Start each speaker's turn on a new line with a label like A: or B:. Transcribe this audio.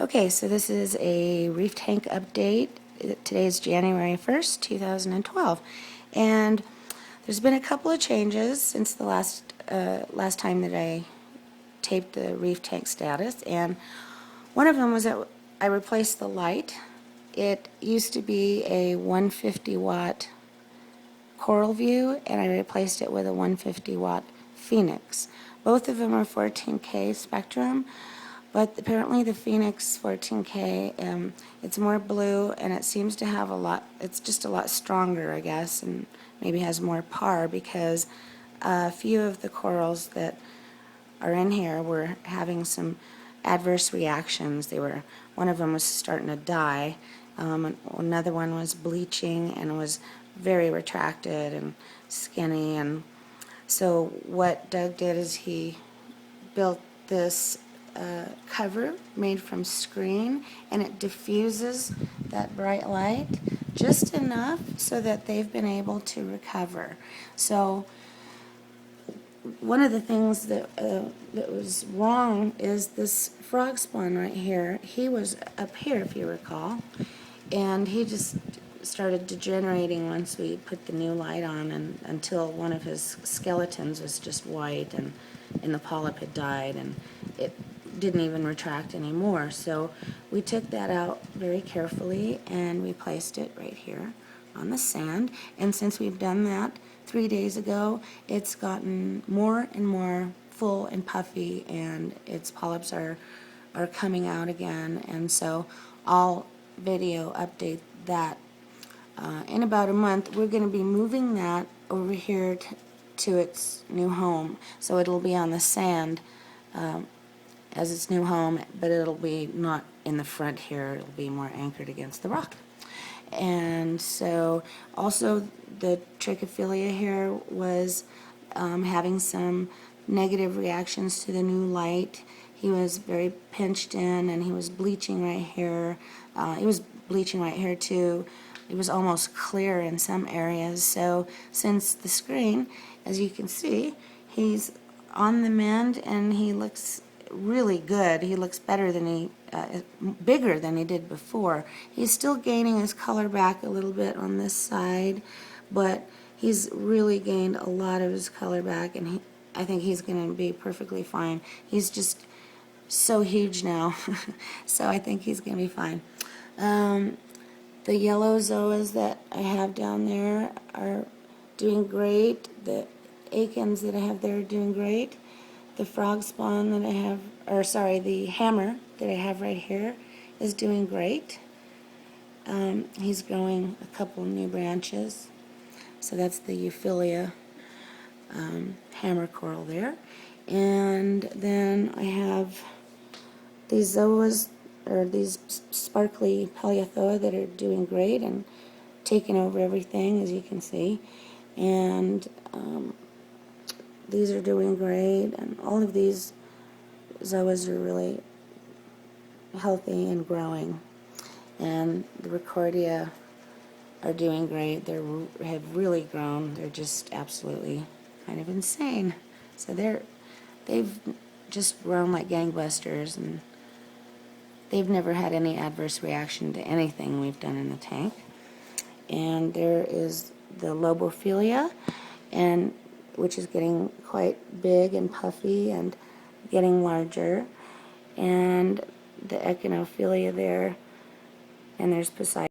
A: Okay, so this is a reef tank update. Today is January 1st, 2012. And there's been a couple of changes since the last time that I taped the reef tank status. And one of them was that I replaced the light. It used to be a 150 watt Coral View, and I replaced it with a 150 watt Phoenix. Both of them are 14K spectrum, but apparently the Phoenix 14K, it's more blue, and it seems to have it's just a lot stronger, I guess, and maybe has more par, because a few of the corals that are in here were having some adverse reactions. One of them was starting to die. Another one was bleaching and was very retracted and skinny. And so what Doug did is he built this cover made from screen, and it diffuses that bright light just enough so that they've been able to recover. So one of the things that was wrong is this frog spawn right here. He was up here, if you recall, and he just started degenerating once we put the new light on, and until one of his skeletons was just white, and the polyp had died, and it didn't even retract anymore. So we took that out very carefully, and we placed it right here on the sand. And since we've done that 3 days ago, it's gotten more and more full and puffy, and its polyps are coming out again. And so I'll video update that. In about a month, we're going to be moving that over here to its new home. So it'll be on the sand as its new home, but it'll be not in the front here. It'll be more anchored against the rock. And so also the trichophilia here was having some negative reactions to the new light. He was very pinched in, and he was bleaching right here. He was bleaching right here too. It was almost clear in some areas. So since the screen, as you can see, he's on the mend, and he looks really good. He looks better than bigger than he did before. He's still gaining his color back a little bit on this side, but he's really gained a lot of his color back, and I think he's going to be perfectly fine. He's just so huge now, so I think he's going to be fine. The yellow zoas that I have down there are doing great. The akins that I have there are doing great. The frog spawn that I have, the hammer that I have right here is doing great. He's growing a couple new branches. So that's the Euphilia hammer coral there. And then I have these zoas, or these sparkly Paleothoa, that are doing great and taking over everything, as you can see. And these are doing great, and all of these zoas are really healthy and growing. And the Recordia are doing great. They have really grown. They're just absolutely kind of insane. So they've just grown like gangbusters, and they've never had any adverse reaction to anything we've done in the tank. And there is the Lobophilia, which is getting quite big and puffy and getting larger. And the Echinophilia there, and there's Poseidon.